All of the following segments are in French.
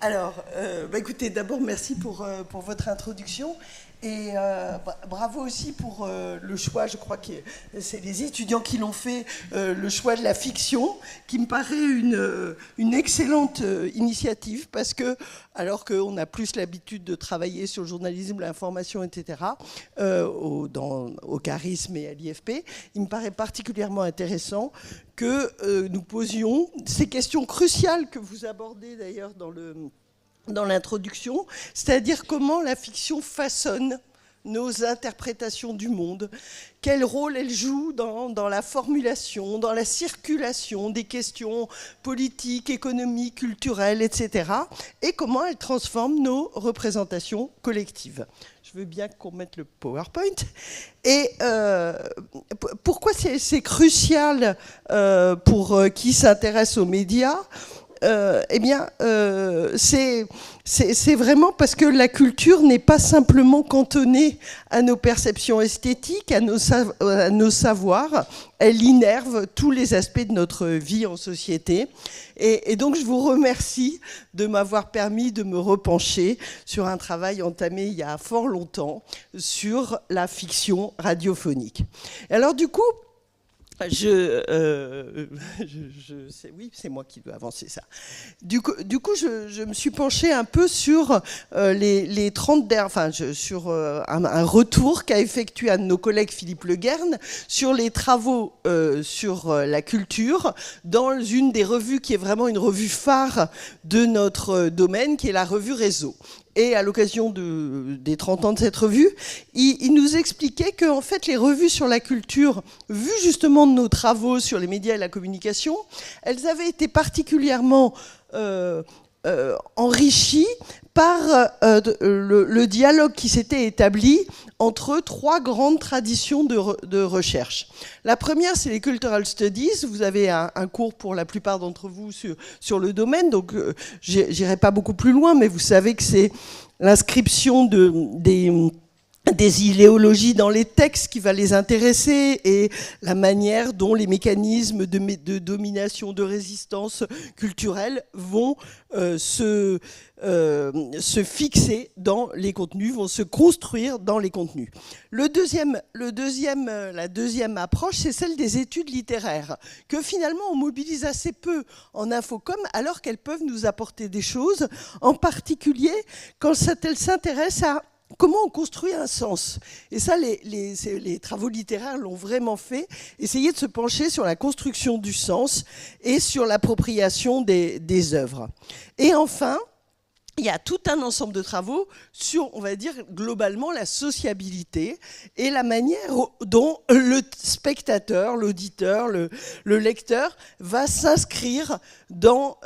Alors, écoutez, d'abord, merci pour votre introduction. Et bravo aussi pour le choix, je crois que c'est les étudiants qui l'ont fait, le choix de la fiction, qui me paraît une excellente initiative, parce que, alors qu'on a plus l'habitude de travailler sur le journalisme, l'information, etc., au Charisme et à l'IFP, il me paraît particulièrement intéressant que nous posions ces questions cruciales que vous abordez d'ailleurs dans l'introduction, c'est-à-dire comment la fiction façonne nos interprétations du monde, quel rôle elle joue dans la formulation, dans la circulation des questions politiques, économiques, culturelles, etc., et comment elle transforme nos représentations collectives. Je veux bien qu'on mette le PowerPoint. Et pourquoi c'est crucial pour qui s'intéresse aux médias ? C'est vraiment parce que la culture n'est pas simplement cantonnée à nos perceptions esthétiques, à nos savoirs. Elle innerve tous les aspects de notre vie en société. Et donc, je vous remercie de m'avoir permis de me repencher sur un travail entamé il y a fort longtemps sur la fiction radiophonique. Et alors, du coup, oui, c'est moi qui dois avancer ça. Du coup, je me suis penchée un peu sur les 30 sur un retour qu'a effectué un de nos collègues, Philippe Le Guern, sur les travaux sur la culture dans une des revues qui est vraiment une revue phare de notre domaine, qui est la revue Réseau. Et à l'occasion des 30 ans de cette revue, il nous expliquait que en fait, les revues sur la culture, vues justement de nos travaux sur les médias et la communication, elles avaient été particulièrement enrichies par le dialogue qui s'était établi entre trois grandes traditions de recherche. La première, c'est les Cultural Studies. Vous avez un cours pour la plupart d'entre vous sur le domaine, donc j'irai pas beaucoup plus loin, mais vous savez que c'est l'inscription des idéologies dans les textes qui va les intéresser et la manière dont les mécanismes de domination, de résistance culturelle vont se fixer dans les contenus, vont se construire dans les contenus. La deuxième approche, c'est celle des études littéraires, que finalement on mobilise assez peu en infocom, alors qu'elles peuvent nous apporter des choses, en particulier quand elles s'intéressent à comment on construit un sens. Et ça, les travaux littéraires l'ont vraiment fait, essayer de se pencher sur la construction du sens et sur l'appropriation des œuvres. Et enfin, il y a tout un ensemble de travaux sur, on va dire, globalement, la sociabilité et la manière dont le spectateur, l'auditeur, le lecteur va s'inscrire dans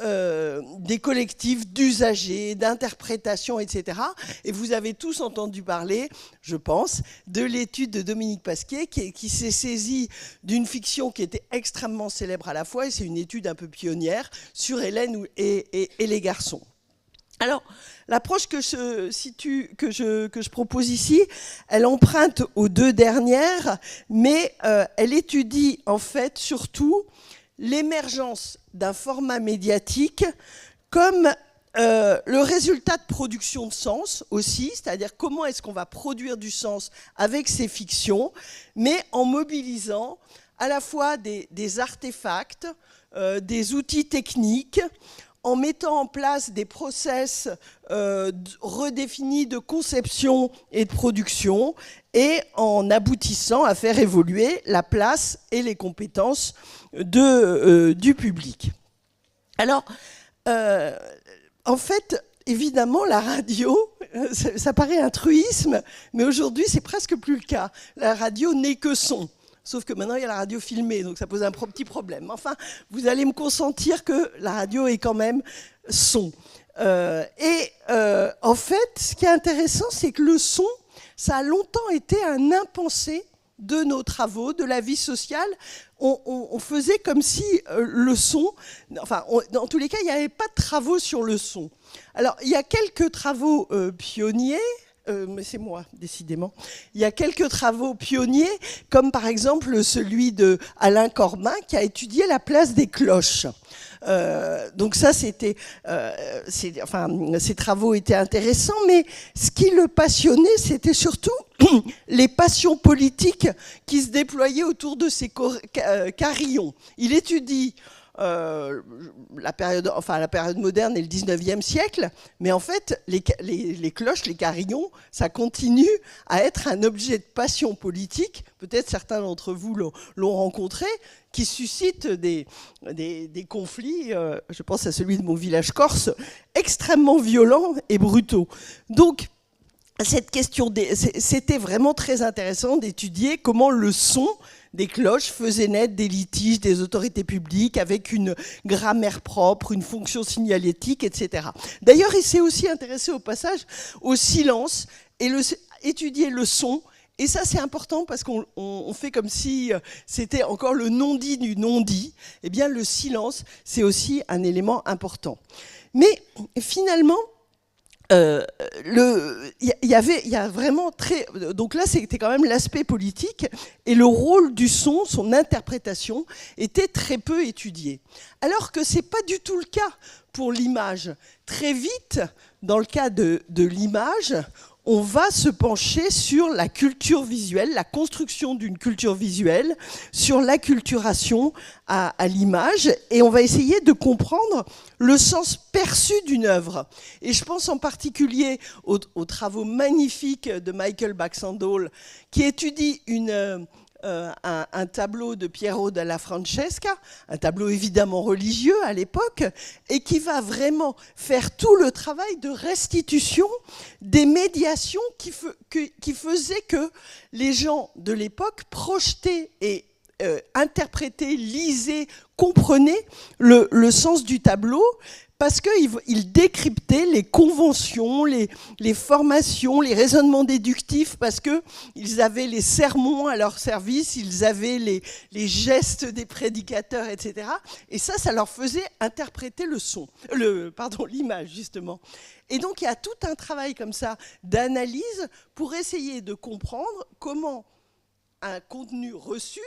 des collectifs d'usagers, d'interprétations, etc. Et vous avez tous entendu parler, je pense, de l'étude de Dominique Pasquier qui s'est saisie d'une fiction qui était extrêmement célèbre à la fois, et c'est une étude un peu pionnière, sur Hélène et les garçons. Alors, l'approche que je propose ici, elle emprunte aux deux dernières, mais elle étudie en fait surtout l'émergence d'un format médiatique comme le résultat de production de sens aussi, c'est-à-dire comment est-ce qu'on va produire du sens avec ces fictions, mais en mobilisant à la fois des artefacts, des outils techniques, en mettant en place des process redéfinis de conception et de production, et en aboutissant à faire évoluer la place et les compétences du public. Alors, en fait, évidemment, la radio, ça paraît un truisme, mais aujourd'hui, c'est presque plus le cas. La radio n'est que son. Sauf que maintenant, il y a la radio filmée, donc ça pose un petit problème. Enfin, vous allez me consentir que la radio est quand même son. En fait, ce qui est intéressant, c'est que le son, ça a longtemps été un impensé de nos travaux, de la vie sociale. On faisait comme si le son... Enfin, dans tous les cas, il n'y avait pas de travaux sur le son. Alors, il y a quelques travaux pionniers, mais c'est moi, décidément. Il y a quelques travaux pionniers, comme par exemple celui de Alain Corbin, qui a étudié la place des cloches. Donc ça, ces travaux étaient intéressants, mais ce qui le passionnait, c'était surtout les passions politiques qui se déployaient autour de ces carillons. Il étudie la période moderne et le 19e siècle, mais en fait, les cloches, les carillons, ça continue à être un objet de passion politique. Peut-être certains d'entre vous l'ont rencontré, qui suscite des conflits, je pense à celui de mon village corse, extrêmement violents et brutaux. Donc, cette question, c'était vraiment très intéressant d'étudier comment le son des cloches faisait naître des litiges des autorités publiques avec une grammaire propre, une fonction signalétique, etc. D'ailleurs, il s'est aussi intéressé au passage au silence et étudier le son. Et ça, c'est important parce qu'on fait comme si c'était encore le non-dit du non-dit. Eh bien, le silence, c'est aussi un élément important. Mais finalement, il y a vraiment très... Donc là, c'était quand même l'aspect politique. Et le rôle du son, son interprétation, était très peu étudié. Alors que ce n'est pas du tout le cas pour l'image. Très vite, dans le cas de l'image, on va se pencher sur la culture visuelle, la construction d'une culture visuelle, sur l'acculturation à l'image, et on va essayer de comprendre le sens perçu d'une œuvre. Et je pense en particulier aux travaux magnifiques de Michael Baxandall, qui étudie un tableau de Piero della Francesca, un tableau évidemment religieux à l'époque, et qui va vraiment faire tout le travail de restitution des médiations qui faisaient que les gens de l'époque projetaient et interprétaient, lisaient, comprenaient le sens du tableau, parce qu'ils décryptaient les conventions, les formations, les raisonnements déductifs, parce qu'ils avaient les sermons à leur service, ils avaient les gestes des prédicateurs, etc. Et ça leur faisait interpréter l'image, justement. Et donc, il y a tout un travail comme ça d'analyse pour essayer de comprendre comment un contenu reçu,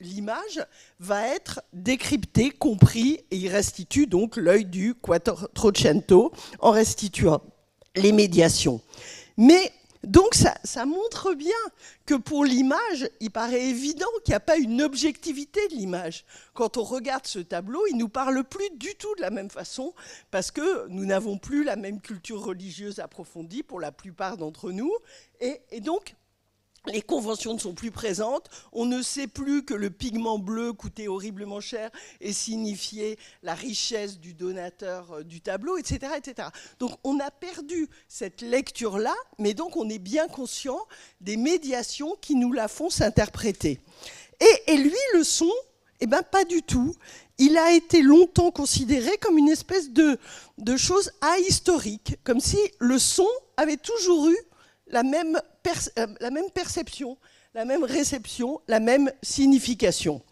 l'image, va être décrypté, compris, et il restitue donc l'œil du Quattrocento en restituant les médiations. Mais donc ça montre bien que pour l'image, il paraît évident qu'il n'y a pas une objectivité de l'image. Quand on regarde ce tableau, il ne nous parle plus du tout de la même façon, parce que nous n'avons plus la même culture religieuse approfondie pour la plupart d'entre nous, et donc les conventions ne sont plus présentes, on ne sait plus que le pigment bleu coûtait horriblement cher et signifiait la richesse du donateur du tableau, etc., etc. Donc on a perdu cette lecture-là, mais donc on est bien conscient des médiations qui nous la font s'interpréter. Et lui, le son, eh ben, pas du tout. Il a été longtemps considéré comme une espèce de chose ahistorique, comme si le son avait toujours eu la même perception, la même réception, la même signification.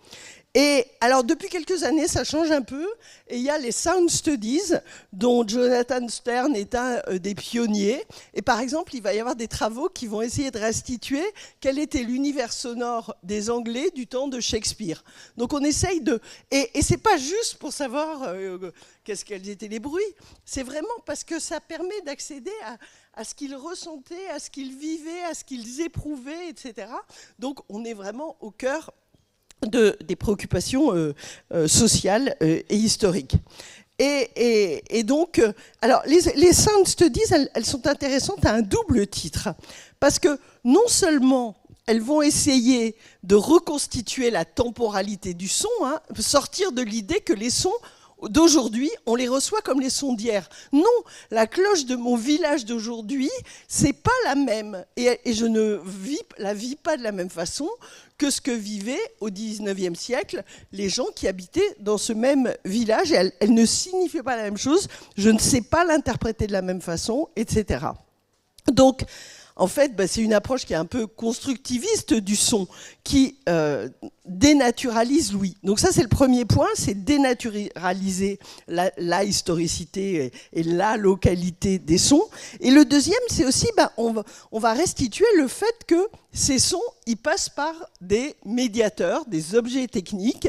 Et alors, depuis quelques années, ça change un peu, et il y a les sound studies, dont Jonathan Stern est un des pionniers. Et par exemple, il va y avoir des travaux qui vont essayer de restituer quel était l'univers sonore des Anglais du temps de Shakespeare. Donc on essaye de... Et c'est pas juste pour savoir quels étaient les bruits, c'est vraiment parce que ça permet d'accéder à ce qu'ils ressentaient, à ce qu'ils vivaient, à ce qu'ils éprouvaient, etc. Donc on est vraiment au cœur des préoccupations sociales et historiques. Et donc, alors les sound studies, elles sont intéressantes à un double titre, parce que non seulement elles vont essayer de reconstituer la temporalité du son, sortir de l'idée que les sons d'aujourd'hui, on les reçoit comme les sons d'hier. Non, la cloche de mon village d'aujourd'hui, c'est pas la même. Et je ne la vis pas de la même façon que ce que vivaient au XIXe siècle les gens qui habitaient dans ce même village. Et elle ne signifie pas la même chose, je ne sais pas l'interpréter de la même façon, etc. Donc, en fait, c'est une approche qui est un peu constructiviste du son, qui dénaturalise l'ouïe. Donc ça, c'est le premier point, c'est dénaturaliser la historicité et la localité des sons. Et le deuxième, c'est aussi, on va restituer le fait que ces sons, ils passent par des médiateurs, des objets techniques,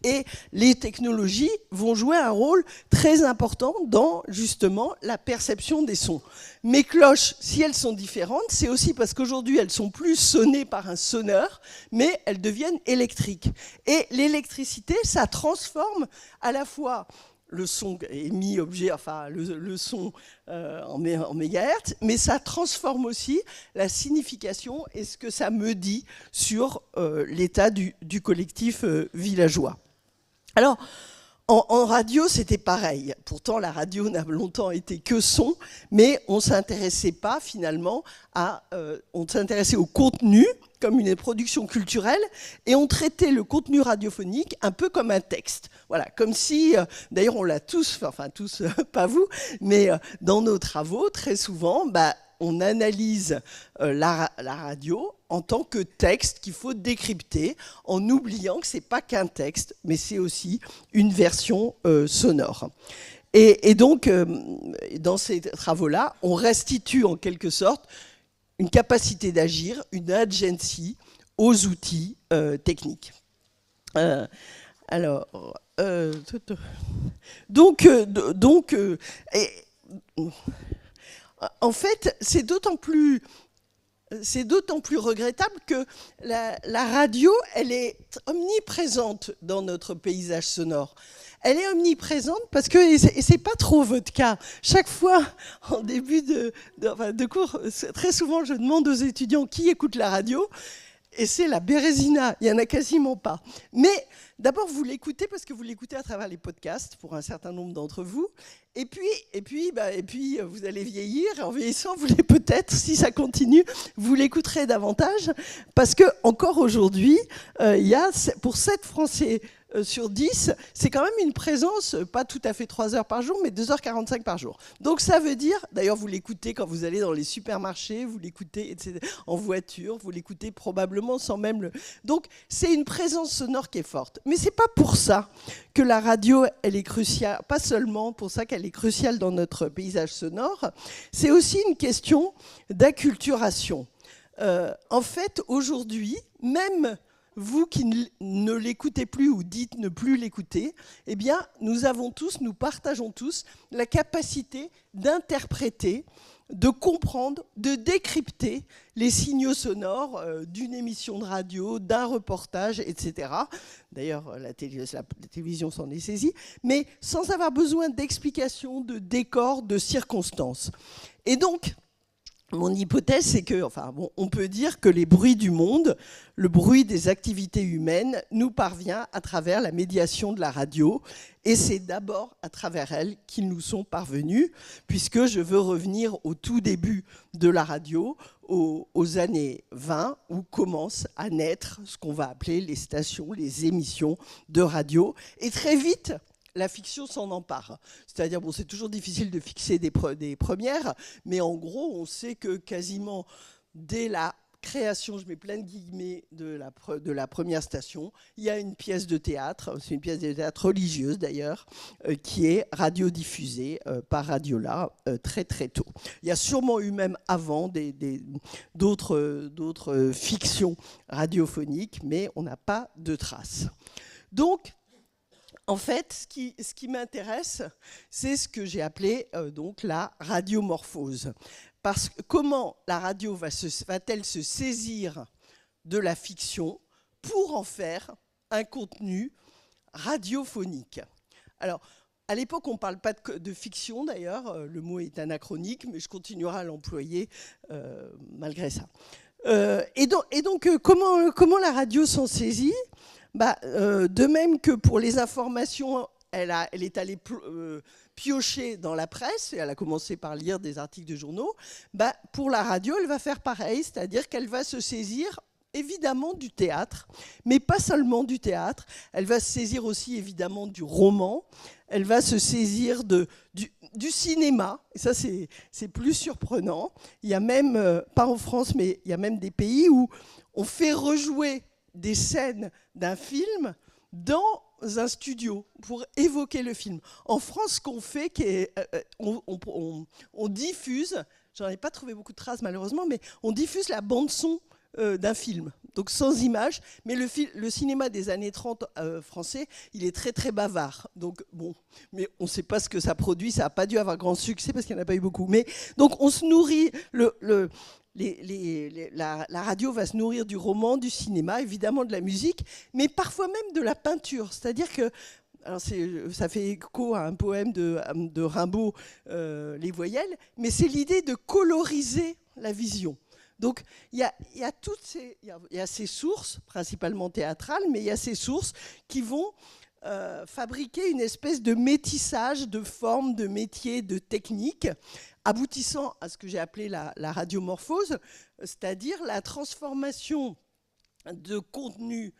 et les technologies vont jouer un rôle très important dans, justement, la perception des sons. Mes cloches, si elles sont différentes, c'est aussi parce qu'aujourd'hui, elles sont plus sonnées par un sonneur, mais elles deviennent électriques. Et l'électricité, ça transforme à la fois le son émis, objet, enfin le son en mégahertz, mais ça transforme aussi la signification et ce que ça me dit sur l'état du collectif villageois. Alors, en radio, c'était pareil. Pourtant, la radio n'a longtemps été que son, mais on ne s'intéressait pas finalement on s'intéressait au contenu comme une production culturelle, et on traitait le contenu radiophonique un peu comme un texte. Voilà, comme si, d'ailleurs on l'a tous, enfin tous, pas vous, mais dans nos travaux, très souvent, on analyse la radio en tant que texte qu'il faut décrypter, en oubliant que ce n'est pas qu'un texte, mais c'est aussi une version sonore. Et donc, dans ces travaux-là, on restitue en quelque sorte une capacité d'agir, une agency aux outils techniques. En fait, c'est d'autant plus regrettable que la radio, elle est omniprésente dans notre paysage sonore. Elle est omniprésente parce que, et c'est pas trop votre cas, chaque fois en début de cours, très souvent je demande aux étudiants qui écoute la radio, et c'est la Bérésina, il n'y en a quasiment pas. Mais d'abord, vous l'écoutez parce que vous l'écoutez à travers les podcasts, pour un certain nombre d'entre vous. Et puis, vous allez vieillir. En vieillissant, vous l'êtes peut-être, si ça continue, vous l'écouterez davantage. Parce que encore aujourd'hui, il y a, pour 7 Français sur 10, c'est quand même une présence, pas tout à fait 3 heures par jour, mais 2h45 par jour. Donc ça veut dire, d'ailleurs vous l'écoutez quand vous allez dans les supermarchés, vous l'écoutez en voiture, vous l'écoutez probablement sans même le... Donc c'est une présence sonore qui est forte. Mais c'est pas pour ça que la radio, elle est cruciale, pas seulement pour ça qu'elle est cruciale dans notre paysage sonore, c'est aussi une question d'acculturation. En fait, aujourd'hui, même... vous qui ne l'écoutez plus ou dites ne plus l'écouter, eh bien, nous partageons tous la capacité d'interpréter, de comprendre, de décrypter les signaux sonores d'une émission de radio, d'un reportage, etc. D'ailleurs, la télévision s'en est saisie, mais sans avoir besoin d'explications, de décors, de circonstances. Et donc, mon hypothèse, c'est que, on peut dire que les bruits du monde, le bruit des activités humaines, nous parvient à travers la médiation de la radio. Et c'est d'abord à travers elle qu'ils nous sont parvenus, puisque je veux revenir au tout début de la radio, aux années 20, où commencent à naître ce qu'on va appeler les stations, les émissions de radio. Et très vite, la fiction s'en empare. C'est-à-dire, c'est toujours difficile de fixer des premières, mais en gros, on sait que quasiment dès la création, je mets plein de guillemets, de la première station, il y a une pièce de théâtre, c'est une pièce de théâtre religieuse d'ailleurs, qui est radiodiffusée par Radiola très très tôt. Il y a sûrement eu même avant d'autres fictions radiophoniques, mais on n'a pas de traces. Donc, en fait, ce qui m'intéresse, c'est ce que j'ai appelé donc la radiomorphose. Parce que comment la radio va-t-elle se saisir de la fiction pour en faire un contenu radiophonique? Alors, à l'époque, on ne parle pas de fiction, d'ailleurs. Le mot est anachronique, mais je continuerai à l'employer malgré ça. Et donc comment la radio s'en saisit? De même que pour les informations, elle est allée piocher dans la presse, et elle a commencé par lire des articles de journaux. Pour la radio, elle va faire pareil, c'est-à-dire qu'elle va se saisir évidemment du théâtre, mais pas seulement du théâtre. Elle va se saisir aussi évidemment du roman. elle va se saisir du cinéma, et ça c'est plus surprenant. Il y a même, pas en France, mais il y a même des pays où on fait rejouer des scènes d'un film dans un studio pour évoquer le film. En France, ce qu'on fait, on diffuse, j'en ai pas trouvé beaucoup de traces malheureusement, mais on diffuse la bande-son d'un film, donc sans images, mais le cinéma des années 30 français, il est très très bavard, donc bon, mais on ne sait pas ce que ça produit, ça n'a pas dû avoir grand succès parce qu'il n'y en a pas eu beaucoup, mais donc on se nourrit, la radio va se nourrir du roman, du cinéma, évidemment de la musique, mais parfois même de la peinture, c'est-à-dire que alors ça fait écho à un poème de Rimbaud, Les Voyelles, mais c'est l'idée de coloriser la vision. Donc il y a ces sources, principalement théâtrales, mais il y a ces sources qui vont fabriquer une espèce de métissage de formes, de métiers, de techniques, aboutissant à ce que j'ai appelé la radiomorphose, c'est-à-dire la transformation de contenus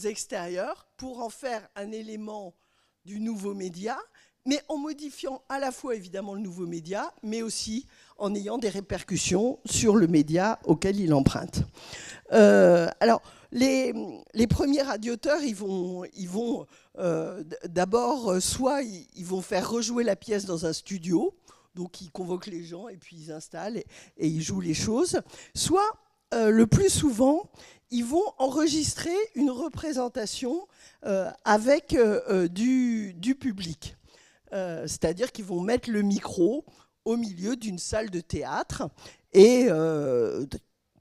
extérieurs pour en faire un élément du nouveau média, mais en modifiant à la fois évidemment le nouveau média, mais aussi en ayant des répercussions sur le média auquel il emprunte. Alors, les premiers radioteurs, ils vont d'abord, soit ils vont faire rejouer la pièce dans un studio, donc ils convoquent les gens et puis ils installent et ils jouent les choses, soit, le plus souvent, ils vont enregistrer une représentation avec du public. C'est-à-dire qu'ils vont mettre le micro au milieu d'une salle de théâtre et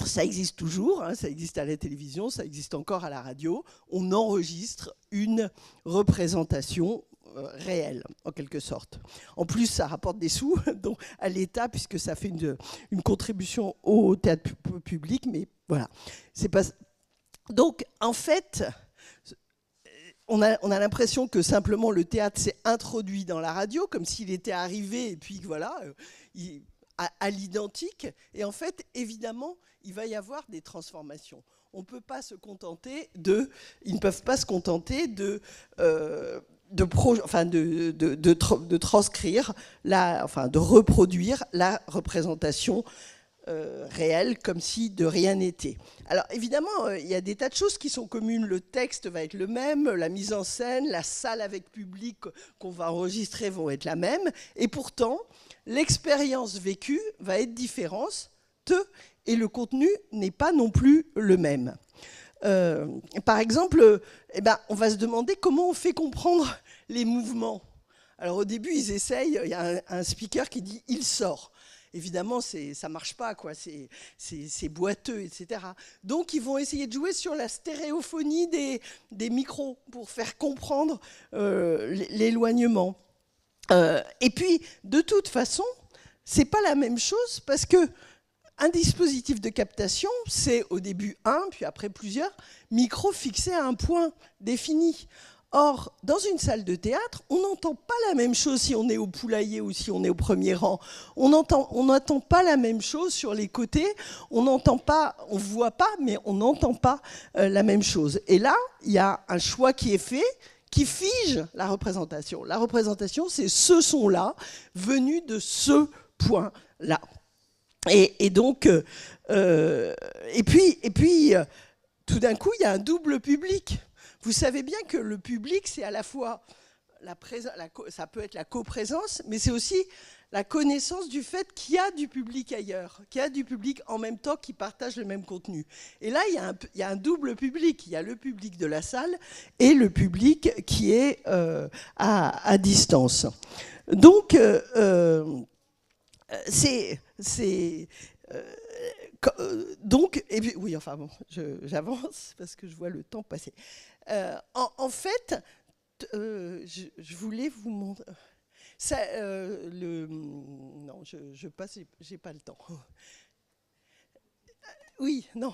ça existe toujours, hein, ça existe à la télévision, ça existe encore à la radio. On enregistre une représentation réelle, en quelque sorte. En plus, ça rapporte des sous donc, à l'État, puisque ça fait une contribution au théâtre public, mais voilà. C'est pas... Donc, en fait, on a l'impression que simplement le théâtre s'est introduit dans la radio, comme s'il était arrivé, et puis voilà, à l'identique. Et en fait, évidemment, il va y avoir des transformations. On peut pas se contenter ils ne peuvent pas se contenter de transcrire, de reproduire la représentation réelle, comme si de rien n'était. Alors évidemment, il y a des tas de choses qui sont communes. Le texte va être le même, la mise en scène, la salle avec public qu'on va enregistrer vont être la même, et pourtant, l'expérience vécue va être différente, et le contenu n'est pas non plus le même. Par exemple, on va se demander comment on fait comprendre les mouvements. Alors au début, ils essayent, il y a un speaker qui dit « il sort ». Évidemment, ça ne marche pas, quoi. C'est boiteux, etc. Donc, ils vont essayer de jouer sur la stéréophonie des micros pour faire comprendre l'éloignement. Et puis, de toute façon, ce n'est pas la même chose parce qu'un dispositif de captation, c'est au début un, puis après plusieurs micros fixés à un point défini. Or, dans une salle de théâtre, on n'entend pas la même chose si on est au poulailler ou si on est au premier rang. On n'entend pas la même chose sur les côtés. On n'entend pas, on ne voit pas, mais on n'entend pas la même chose. Et là, il y a un choix qui est fait, qui fige la représentation. La représentation, c'est ce son-là, venu de ce point-là. Et donc, et puis, tout d'un coup, il y a un double public. Vous savez bien que le public, c'est à la fois, ça peut être la coprésence, mais c'est aussi la connaissance du fait qu'il y a du public ailleurs, qu'il y a du public en même temps qui partage le même contenu. Et là, il y a un double public. Il y a le public de la salle et le public qui est à distance. Donc, donc, et puis, oui, enfin bon, j'avance parce que je vois le temps passer. En fait, je voulais vous montrer. Non, je passe, j'ai pas le temps. Oui, non.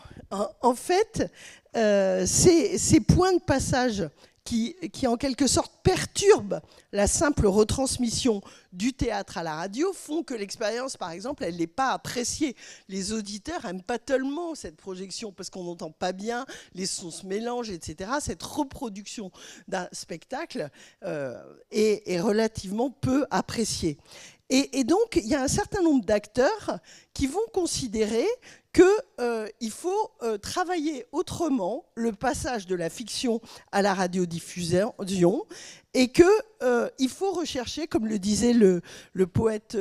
En fait, ces points de passage qui en quelque sorte perturbent la simple retransmission du théâtre à la radio font que l'expérience, par exemple, elle n'est pas appréciée. Les auditeurs n'aiment pas tellement cette projection parce qu'on n'entend pas bien, les sons se mélangent, etc. Cette reproduction d'un spectacle est relativement peu appréciée. Et donc, il y a un certain nombre d'acteurs qui vont considérer qu'il faut travailler autrement le passage de la fiction à la radiodiffusion et qu'il faut rechercher, comme le disait le poète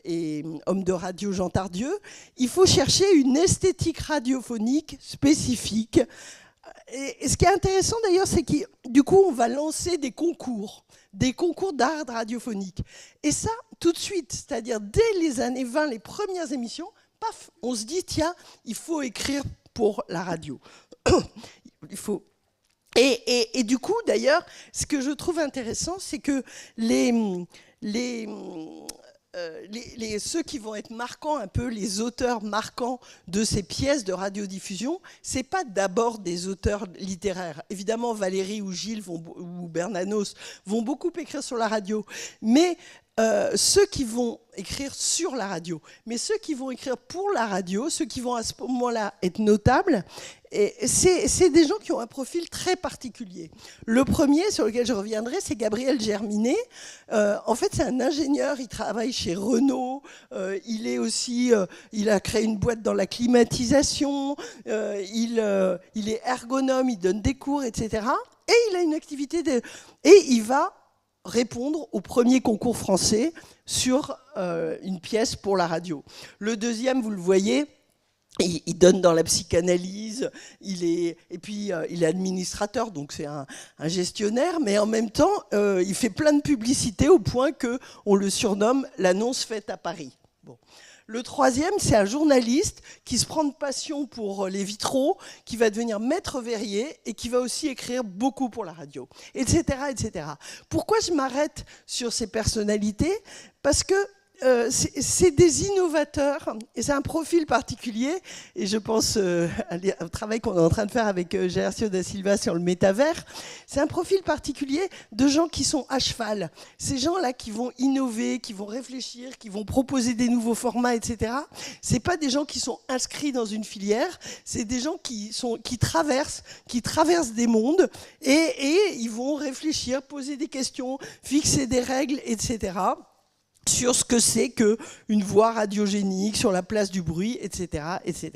et homme de radio Jean Tardieu, il faut chercher une esthétique radiophonique spécifique. Et ce qui est intéressant d'ailleurs, c'est que du coup, on va lancer des concours d'art radiophonique. Et ça, tout de suite, c'est-à-dire dès les années 20, les premières émissions, paf, on se dit, tiens, il faut écrire pour la radio. Il faut... Et du coup, d'ailleurs, ce que je trouve intéressant, c'est que ceux qui vont être marquants, un peu les auteurs marquants de ces pièces de radiodiffusion, c'est pas d'abord des auteurs littéraires. Évidemment, Valérie ou Gilles ou Bernanos vont beaucoup écrire sur la radio, mais ceux qui vont écrire sur la radio, mais ceux qui vont écrire pour la radio, ceux qui vont à ce moment-là être notables, c'est des gens qui ont un profil très particulier. Le premier, sur lequel je reviendrai, c'est Gabriel Germinet. En fait, c'est un ingénieur, il travaille chez Renault, il a créé une boîte dans la climatisation, il est ergonome, il donne des cours, etc. Et il a une activité et il va répondre au premier concours français sur une pièce pour la radio. Le deuxième, vous le voyez, il donne dans la psychanalyse, il est administrateur, donc c'est un gestionnaire, mais en même temps, il fait plein de publicités au point qu'on le surnomme l'annonce faite à Paris. Bon. Le troisième, c'est un journaliste qui se prend de passion pour les vitraux, qui va devenir maître verrier et qui va aussi écrire beaucoup pour la radio, etc., etc. Pourquoi je m'arrête sur ces personnalités ? Parce que c'est des innovateurs et c'est un profil particulier et je pense au travail qu'on est en train de faire avec Gercio da Silva sur le métavers, c'est un profil particulier de gens qui sont à cheval, ces gens-là qui vont innover, qui vont réfléchir, qui vont proposer des nouveaux formats, etc. C'est pas des gens qui sont inscrits dans une filière, c'est des gens qui traversent des mondes et ils vont réfléchir, poser des questions, fixer des règles, etc. sur ce que c'est qu'une voix radiogénique, sur la place du bruit, etc., etc.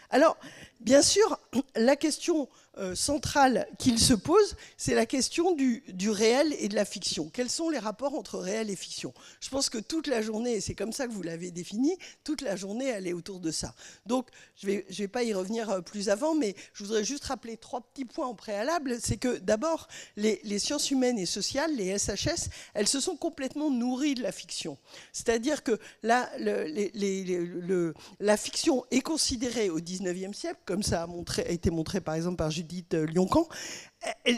Alors, bien sûr, la question centrale qu'il se pose, c'est la question du réel et de la fiction. Quels sont les rapports entre réel et fiction ? Je pense que toute la journée, et c'est comme ça que vous l'avez défini, toute la journée, elle est autour de ça. Donc, je vais pas y revenir plus avant, mais je voudrais juste rappeler 3 petits points en préalable. C'est que, d'abord, les sciences humaines et sociales, les SHS, elles se sont complètement nourries de la fiction. C'est-à-dire que la fiction est considérée au XIXe siècle, comme ça a été montré par exemple par Judith Lioncan,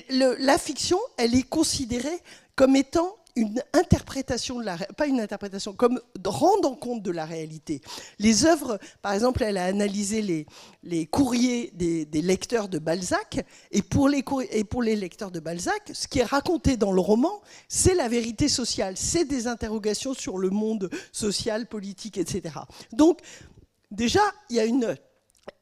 la fiction, elle est considérée comme étant une interprétation pas une interprétation, comme rendant compte de la réalité. Les œuvres, par exemple, elle a analysé les courriers des lecteurs de Balzac, et pour les lecteurs de Balzac, ce qui est raconté dans le roman, c'est la vérité sociale, c'est des interrogations sur le monde social, politique, etc. Donc, déjà, il y a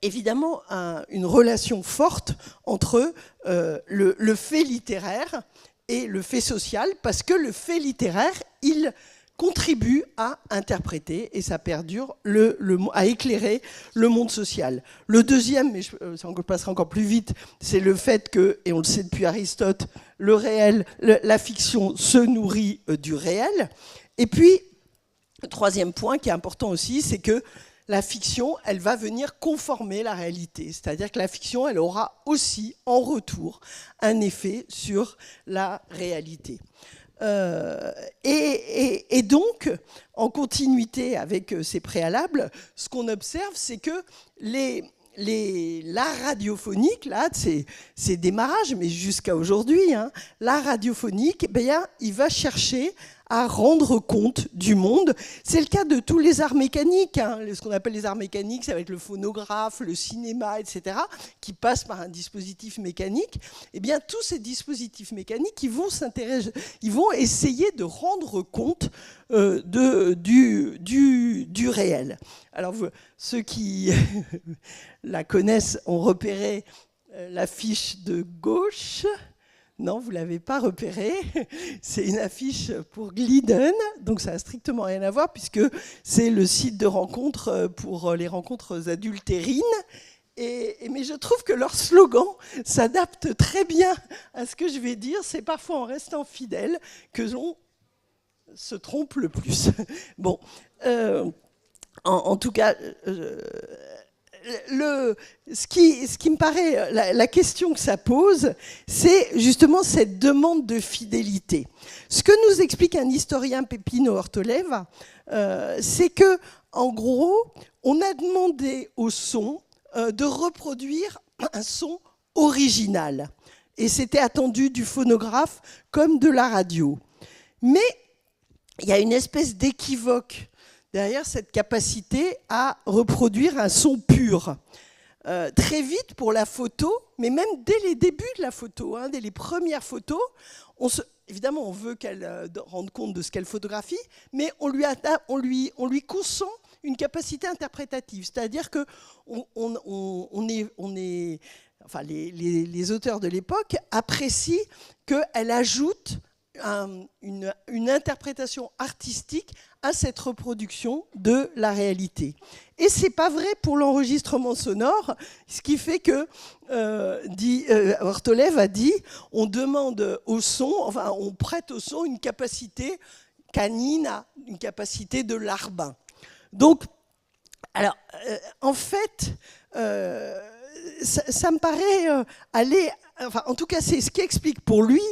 évidemment une relation forte entre le fait littéraire et le fait social, parce que le fait littéraire, il contribue à interpréter, et ça perdure, à éclairer le monde social. Le deuxième, mais ça passera encore plus vite, c'est le fait que, et on le sait depuis Aristote, le réel, la fiction se nourrit du réel. Et puis, le troisième point qui est important aussi, c'est que la fiction, elle va venir conformer la réalité. C'est-à-dire que la fiction, elle aura aussi, en retour, un effet sur la réalité. Et donc, en continuité avec ces préalables, ce qu'on observe, c'est que l'art radiophonique, là, c'est démarrage, mais jusqu'à aujourd'hui, l'art radiophonique, il va chercher à rendre compte du monde. C'est le cas de tous les arts mécaniques, hein. Ce qu'on appelle les arts mécaniques, ça va être le phonographe, le cinéma, etc., qui passent par un dispositif mécanique. Eh bien, tous ces dispositifs mécaniques, ils vont essayer de rendre compte du réel. Alors, ceux qui la connaissent ont repéré l'affiche de gauche. Non, vous ne l'avez pas repéré. C'est une affiche pour Glidden, donc ça n'a strictement rien à voir, puisque c'est le site de rencontre pour les rencontres adultérines. Mais je trouve que leur slogan s'adapte très bien à ce que je vais dire. C'est parfois en restant fidèle que l'on se trompe le plus. Bon, en tout cas... ce qui me paraît, la question que ça pose, c'est justement cette demande de fidélité. Ce que nous explique un historien, Pepino Ortoleva, c'est que, en gros, on a demandé au son de reproduire un son original. Et c'était attendu du phonographe comme de la radio. Mais il y a une espèce d'équivoque derrière cette capacité à reproduire un son pur. Très vite pour la photo, mais même dès les débuts de la photo, hein, dès les premières photos, évidemment on veut qu'elle rende compte de ce qu'elle photographie, mais on lui consent une capacité interprétative. C'est-à-dire que les auteurs de l'époque apprécient qu'elle ajoute une interprétation artistique à cette reproduction de la réalité. Et c'est pas vrai pour l'enregistrement sonore, ce qui fait que Ortolev a dit on demande au son, enfin on prête au son une capacité canine, une capacité de larbin. Donc, alors, en fait, ça me paraît aller... Enfin, en tout cas, c'est ce qui explique pour lui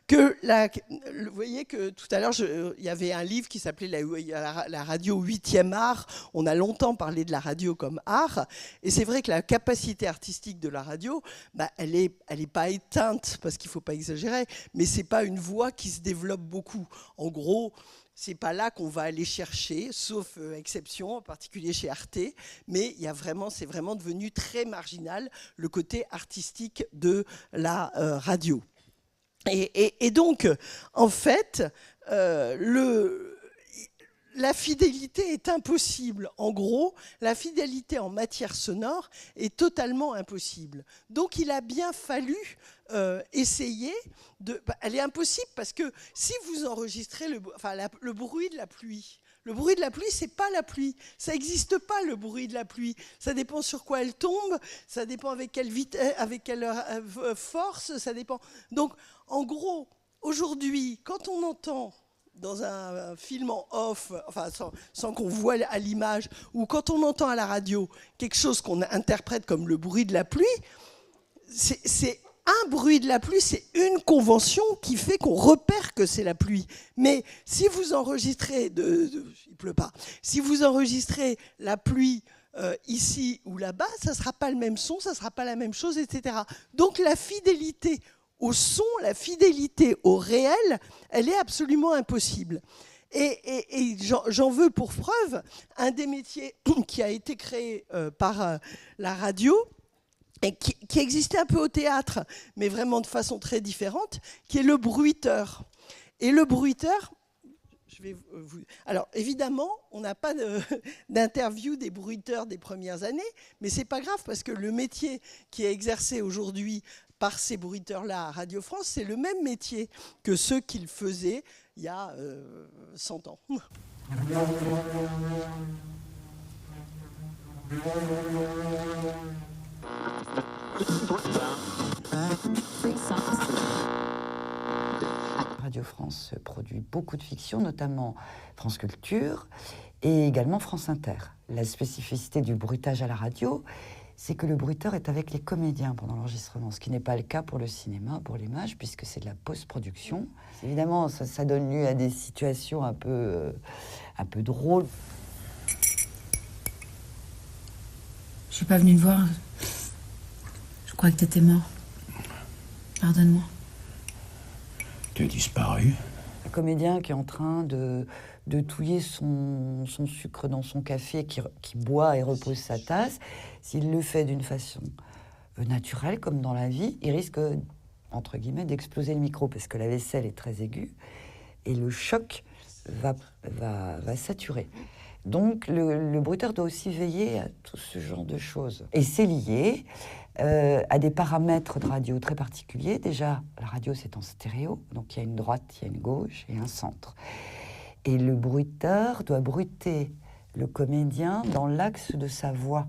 que... Vous voyez que tout à l'heure, il y avait un livre qui s'appelait la radio 8e art. On a longtemps parlé de la radio comme art. Et c'est vrai que la capacité artistique de la radio, elle est pas éteinte, parce qu'il ne faut pas exagérer, mais ce n'est pas une voix qui se développe beaucoup. En gros... C'est pas là qu'on va aller chercher, sauf exception, en particulier chez Arte, mais c'est vraiment devenu très marginal le côté artistique de la radio. Et donc, en fait, la fidélité est impossible. En gros, la fidélité en matière sonore est totalement impossible. Donc, il a bien fallu essayer de... Elle est impossible parce que si vous enregistrez le bruit de la pluie, le bruit de la pluie, c'est pas la pluie. Ça n'existe pas, le bruit de la pluie. Ça dépend sur quoi elle tombe, ça dépend avec quelle vitesse, avec quelle force, ça dépend. Donc, en gros, aujourd'hui, quand on entend dans un film en off, enfin sans qu'on voit à l'image, ou quand on entend à la radio quelque chose qu'on interprète comme le bruit de la pluie, c'est un bruit de la pluie, c'est une convention qui fait qu'on repère que c'est la pluie. Mais si vous enregistrez, il pleut pas, si vous enregistrez la pluie ici ou là-bas, ça ne sera pas le même son, ça ne sera pas la même chose, etc. Donc la fidélité au son, la fidélité au réel, elle est absolument impossible. Et j'en veux pour preuve un des métiers qui a été créé par la radio, et qui existait un peu au théâtre, mais vraiment de façon très différente, qui est le bruiteur. Et le bruiteur, alors évidemment, on n'a pas d'interview des bruiteurs des premières années, mais c'est pas grave parce que le métier qui est exercé aujourd'hui par ces bruiteurs-là à Radio France, c'est le même métier que ceux qu'ils faisaient il y a 100 ans. Radio France produit beaucoup de fiction, notamment France Culture et également France Inter. La spécificité du bruitage à la radio, c'est que le bruiteur est avec les comédiens pendant l'enregistrement, ce qui n'est pas le cas pour le cinéma, pour l'image, puisque c'est de la post-production. Évidemment, ça donne lieu à des situations un peu drôles. Je suis pas venue te voir. Je crois que t'étais mort. Pardonne-moi. Tu as disparu. comédien qui est en train de touiller son sucre dans son café, qui boit et repose sa tasse, s'il le fait d'une façon naturelle, comme dans la vie, il risque, entre guillemets, d'exploser le micro, parce que la vaisselle est très aiguë, et le choc va saturer. Donc, le bruiteur doit aussi veiller à tout ce genre de choses. Et c'est lié à des paramètres de radio très particuliers. Déjà, la radio, c'est en stéréo, donc il y a une droite, il y a une gauche et un centre. Et le bruiteur doit bruiter le comédien dans l'axe de sa voix.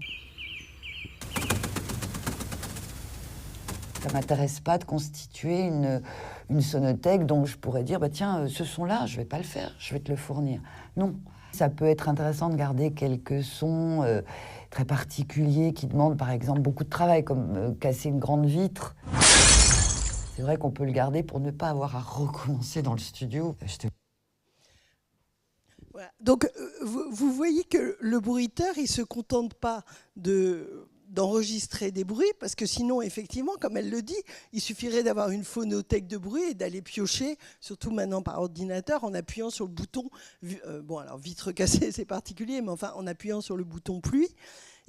Ça ne m'intéresse pas de constituer une sonothèque dont je pourrais dire, bah, tiens, ce son-là, je ne vais pas le faire, je vais te le fournir. Non. Ça peut être intéressant de garder quelques sons très particuliers qui demandent, par exemple, beaucoup de travail, comme casser une grande vitre. C'est vrai qu'on peut le garder pour ne pas avoir à recommencer dans le studio. Voilà. Donc, vous voyez que le bruiteur, il ne se contente pas d'enregistrer des bruits, parce que sinon, effectivement, comme elle le dit, il suffirait d'avoir une phonothèque de bruit et d'aller piocher, surtout maintenant par ordinateur, en appuyant sur le bouton, bon alors vitre cassée c'est particulier, mais enfin en appuyant sur le bouton pluie.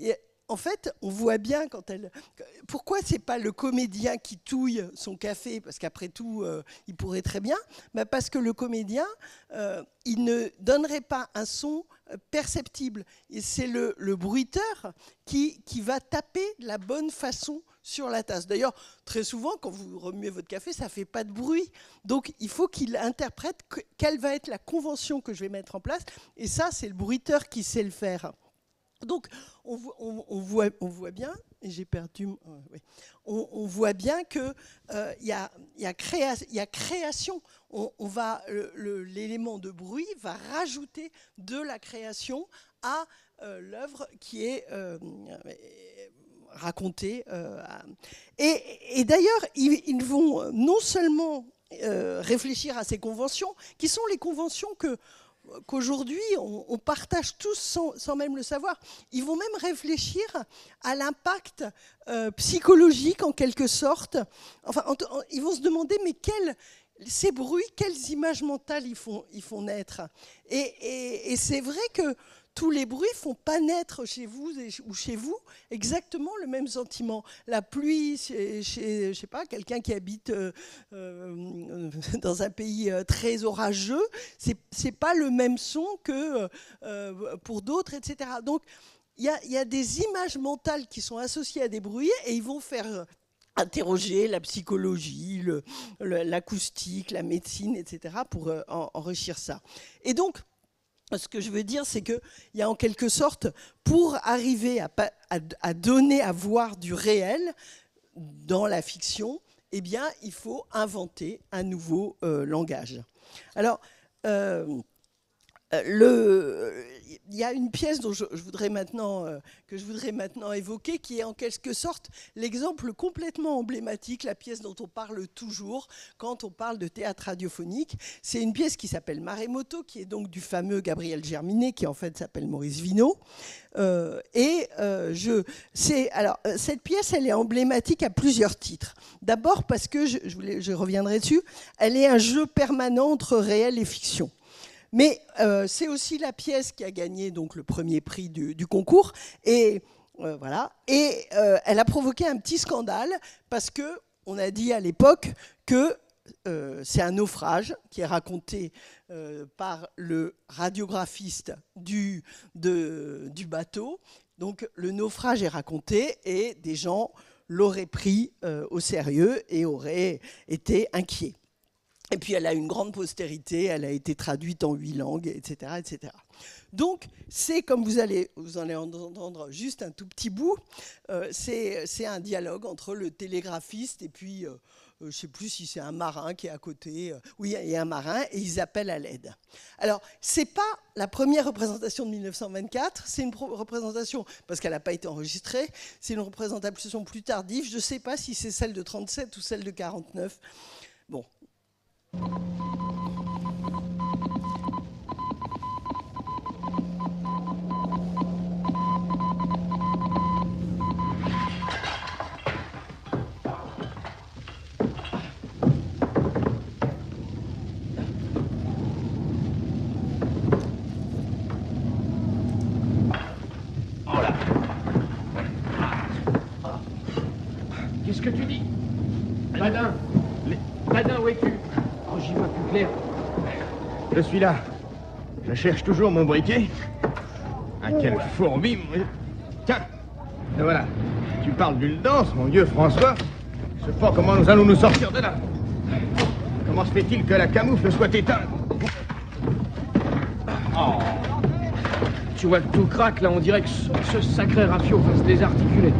Et en fait, on voit bien pourquoi c'est pas le comédien qui touille son café, parce qu'après tout, il pourrait très bien, mais parce que le comédien, il ne donnerait pas un son perceptible. Et c'est le bruiteur qui va taper de la bonne façon sur la tasse. D'ailleurs, très souvent, quand vous remuez votre café, ça ne fait pas de bruit. Donc, il faut qu'il interprète quelle va être la convention que je vais mettre en place. Et ça, c'est le bruiteur qui sait le faire. Donc, on voit bien, et j'ai perdu. Oui. On voit bien que y a création. L'élément de bruit va rajouter de la création à l'œuvre qui est racontée. Et d'ailleurs, ils vont non seulement réfléchir à ces conventions, qui sont les conventions qu'aujourd'hui, on partage tous sans même le savoir. Ils vont même réfléchir à l'impact psychologique, en quelque sorte. Enfin, ils vont se demander, mais ces bruits, quelles images mentales ils font naître. Et c'est vrai que tous les bruits ne font pas naître chez vous ou chez vous exactement le même sentiment. La pluie, chez je sais pas, quelqu'un qui habite dans un pays très orageux, c'est pas le même son que pour d'autres, etc. Donc, il y a des images mentales qui sont associées à des bruits et ils vont faire interroger la psychologie, l'acoustique, la médecine, etc. pour enrichir ça. Et donc, ce que je veux dire, c'est qu'il y a en quelque sorte, pour arriver à donner à voir du réel dans la fiction, eh bien, il faut inventer un nouveau langage. Alors, il y a une pièce dont que je voudrais maintenant évoquer, qui est en quelque sorte l'exemple complètement emblématique, la pièce dont on parle toujours quand on parle de théâtre radiophonique. C'est une pièce qui s'appelle Maremoto, qui est donc du fameux Gabriel Germinet, qui en fait s'appelle Maurice Vinaud. Cette pièce, elle est emblématique à plusieurs titres. D'abord parce que, je reviendrai dessus, elle est un jeu permanent entre réel et fiction. Mais c'est aussi la pièce qui a gagné donc, le premier prix du concours. Et voilà. Et elle a provoqué un petit scandale parce qu'on a dit à l'époque que c'est un naufrage qui est raconté par le radiographiste du bateau. Donc le naufrage est raconté et des gens l'auraient pris au sérieux et auraient été inquiets. Et puis, elle a une grande postérité, elle a été traduite en 8 langues, etc., etc. Donc, c'est, comme vous allez en entendre juste un tout petit bout, c'est un dialogue entre le télégraphiste et puis, je ne sais plus si c'est un marin qui est à côté. Oui, il y a un marin et ils appellent à l'aide. Alors, ce n'est pas la première représentation de 1924, c'est une représentation, parce qu'elle n'a pas été enregistrée, c'est une représentation plus tardive. Je ne sais pas si c'est celle de 37 ou celle de 49. Bon. Je suis là. Je cherche toujours mon briquet. Ah, quelle fourmi, Tiens, et voilà. Tu parles d'une danse, mon vieux François. Je sais pas comment nous allons nous sortir de là. Comment se fait-il que la camoufle soit éteinte? Oh. Tu vois que tout craque, là, on dirait que ce sacré rafio va se désarticuler.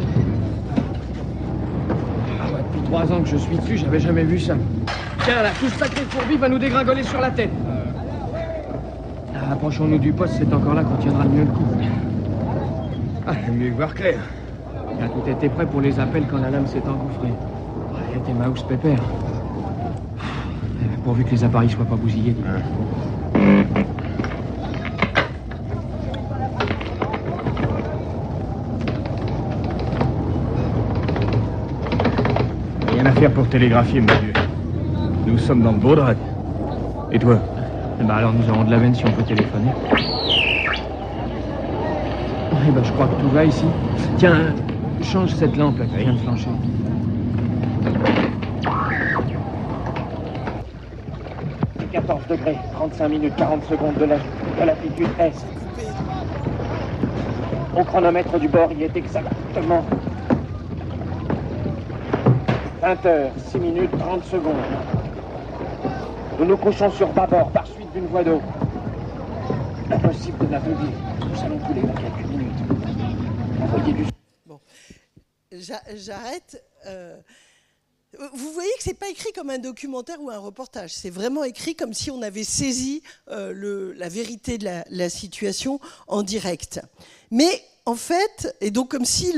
Ah ouais, depuis 3 ans que je suis dessus, j'avais jamais vu ça. Tiens, là, tout ce sacré fourbi va nous dégringoler sur la tête. Ah, approchons-nous du poste, c'est encore là qu'on tiendra le mieux le coup. Ah, j'aime mieux voir clair. Là, tout était prêt pour les appels quand la lame s'est engouffrée. Ouais, t'es Maus pépère. Pourvu que les appareils soient pas bousillés. Rien à faire pour télégraphier, monsieur. Nous sommes dans le Vaudreuil. Et toi? Eh ben alors nous aurons de la veine si on peut téléphoner. Eh ben je crois que tout va ici. Tiens, change cette lampe là qui vient de flancher. « 14 degrés, 35 minutes, 40 secondes de latitude Est. Au chronomètre du bord, il est exactement 20h, 6 minutes, 30 secondes. Nous nous couchons sur bâbord par suite d'une voie d'eau. Impossible de naviguer. Nous allons couler dans quelques minutes. Envoyez du... Bon, j'arrête. Vous voyez que c'est pas écrit comme un documentaire ou un reportage. C'est vraiment écrit comme si on avait saisi la vérité de la situation en direct. Mais en fait, et donc comme si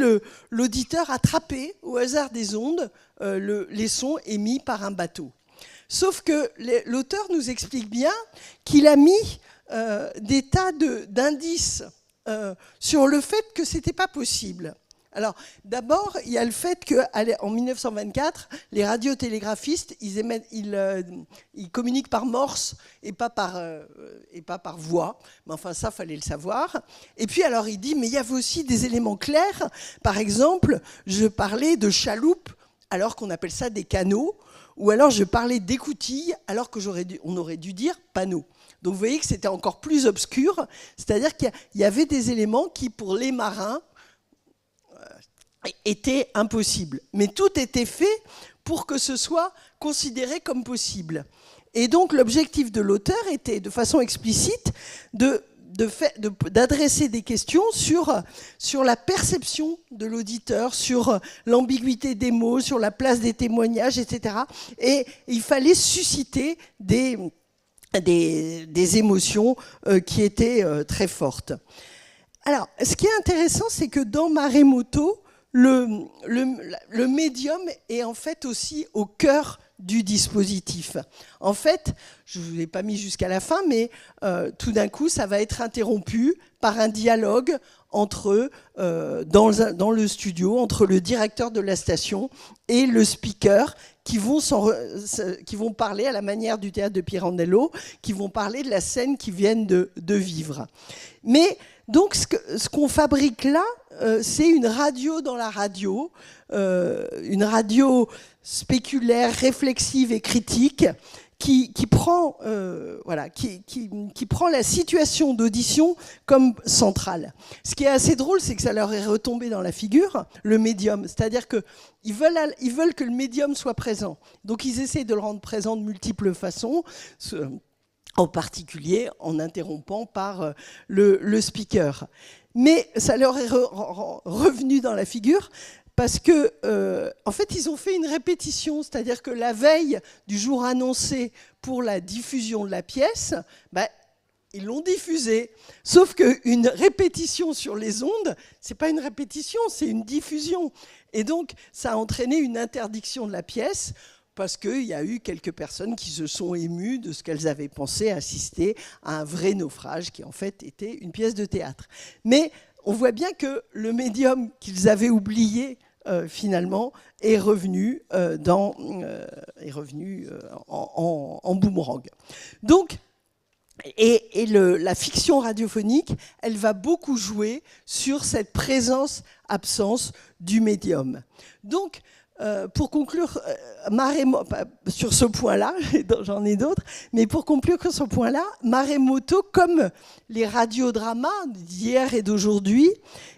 l'auditeur attrapait au hasard des ondes les sons émis par un bateau. Sauf que l'auteur nous explique bien qu'il a mis des tas d'indices sur le fait que c'était pas possible. Alors, d'abord, il y a le fait qu'en 1924, les radiotélégraphistes, ils communiquent par morse et pas par voix. Mais enfin, ça, fallait le savoir. Et puis, alors, il dit, mais il y avait aussi des éléments clairs. Par exemple, je parlais de chaloupes, alors qu'on appelle ça des canots. Ou alors, je parlais d'écoutilles, alors qu'on aurait dû dire panneaux. Donc, vous voyez que c'était encore plus obscur. C'est-à-dire qu'il y avait des éléments qui, pour les marins, était impossible. Mais tout était fait pour que ce soit considéré comme possible. Et donc l'objectif de l'auteur était, de façon explicite, d'adresser des questions sur la perception de l'auditeur, sur l'ambiguïté des mots, sur la place des témoignages, etc. Et il fallait susciter des émotions qui étaient très fortes. Alors, ce qui est intéressant, c'est que dans Maremoto, le médium est en fait aussi au cœur du dispositif. En fait, je ne vous l'ai pas mis jusqu'à la fin, mais tout d'un coup, ça va être interrompu par un dialogue dans le studio, entre le directeur de la station et le speaker, qui vont parler à la manière du théâtre de Pirandello, qui vont parler de la scène qu'ils viennent de vivre. Mais donc, ce qu'on fabrique là, c'est une radio dans la radio, une radio spéculaire, réflexive et critique, qui prend la situation d'audition comme centrale. Ce qui est assez drôle, c'est que ça leur est retombé dans la figure, le médium. C'est-à-dire qu'ils veulent que le médium soit présent. Donc ils essaient de le rendre présent de multiples façons, en particulier en interrompant par le speaker. Mais ça leur est revenu dans la figure parce que, en fait, ils ont fait une répétition, c'est-à-dire que la veille du jour annoncé pour la diffusion de la pièce, ils l'ont diffusée. Sauf qu'une répétition sur les ondes, c'est pas une répétition, c'est une diffusion. Et donc, ça a entraîné une interdiction de la pièce, parce qu'il y a eu quelques personnes qui se sont émues de ce qu'elles avaient pensé assister à un vrai naufrage, qui en fait était une pièce de théâtre. Mais on voit bien que le médium qu'ils avaient oublié, finalement, est revenu, en boomerang. Donc, la fiction radiophonique, elle va beaucoup jouer sur cette présence-absence du médium. Donc, pour conclure, sur ce point-là, j'en ai d'autres, mais pour conclure sur ce point-là, Maremoto, comme les radiodramas d'hier et d'aujourd'hui,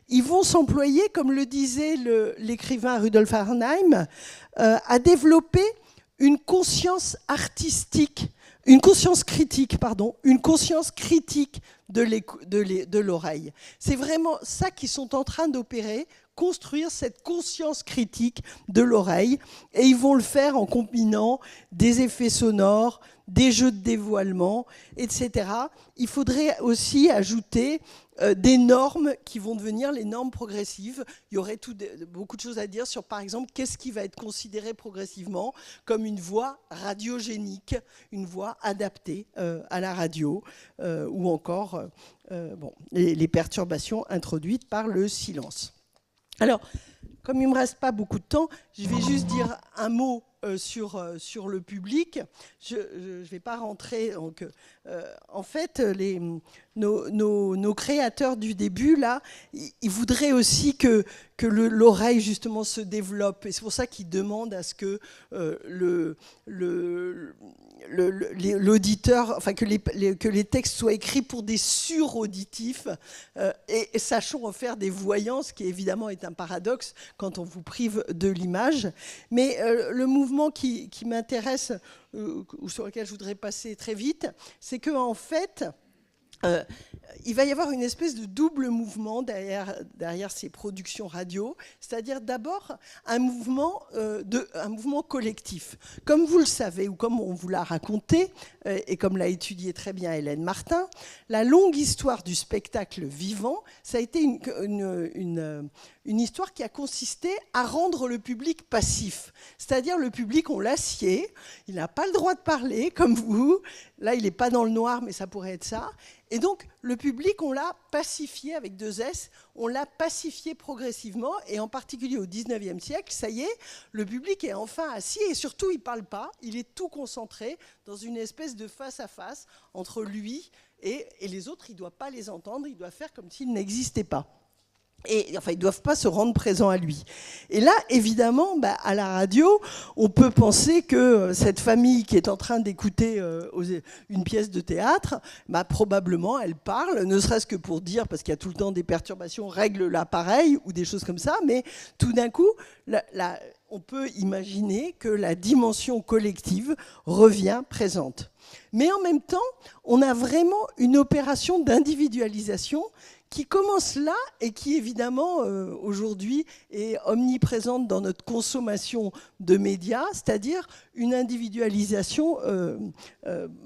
ils vont s'employer, comme le disait l'écrivain Rudolf Arnheim, à développer une conscience artistique, une conscience critique de l'oreille. C'est vraiment ça qu'ils sont en train d'opérer, construire cette conscience critique de l'oreille, et ils vont le faire en combinant des effets sonores, des jeux de dévoilement, etc. Il faudrait aussi ajouter des normes qui vont devenir les normes progressives. Il y aurait beaucoup de choses à dire sur, par exemple, qu'est-ce qui va être considéré progressivement comme une voix radiogénique, une voix adaptée à la radio, ou encore les perturbations introduites par le silence. Alors, comme il ne me reste pas beaucoup de temps, je vais juste dire un mot sur le public. Je ne vais pas rentrer. Donc, en fait, nos créateurs du début, là, ils voudraient aussi que l'oreille, justement, se développe. Et c'est pour ça qu'ils demandent à ce que l'auditeur, enfin, que les textes soient écrits pour des surauditifs, et sachons en faire des voyants, ce qui évidemment est un paradoxe quand on vous prive de l'image. Mais le mouvement qui m'intéresse, ou sur lequel je voudrais passer très vite, c'est qu'en fait, il va y avoir une espèce de double mouvement derrière ces productions radio, c'est-à-dire d'abord un mouvement collectif. Comme vous le savez, ou comme on vous l'a raconté, et comme l'a étudié très bien Hélène Martin, la longue histoire du spectacle vivant, ça a été une histoire qui a consisté à rendre le public passif. C'est-à-dire le public, on l'assied, il n'a pas le droit de parler, comme vous. Là, il n'est pas dans le noir, mais ça pourrait être ça. Et donc, le public, on l'a pacifié avec 2 S, on l'a pacifié progressivement, et en particulier au 19e siècle, ça y est, le public est enfin assis, et surtout, il ne parle pas, il est tout concentré dans une espèce de face-à-face entre lui et les autres. Il ne doit pas les entendre, il doit faire comme s'ils n'existaient pas. Et enfin, ils ne doivent pas se rendre présents à lui. Et là, évidemment, à la radio, on peut penser que cette famille qui est en train d'écouter une pièce de théâtre, probablement, elle parle, ne serait-ce que pour dire, parce qu'il y a tout le temps des perturbations, règle l'appareil ou des choses comme ça, mais tout d'un coup, on peut imaginer que la dimension collective revient présente. Mais en même temps, on a vraiment une opération d'individualisation qui commence là et qui, évidemment, aujourd'hui est omniprésente dans notre consommation de médias, c'est-à-dire une individualisation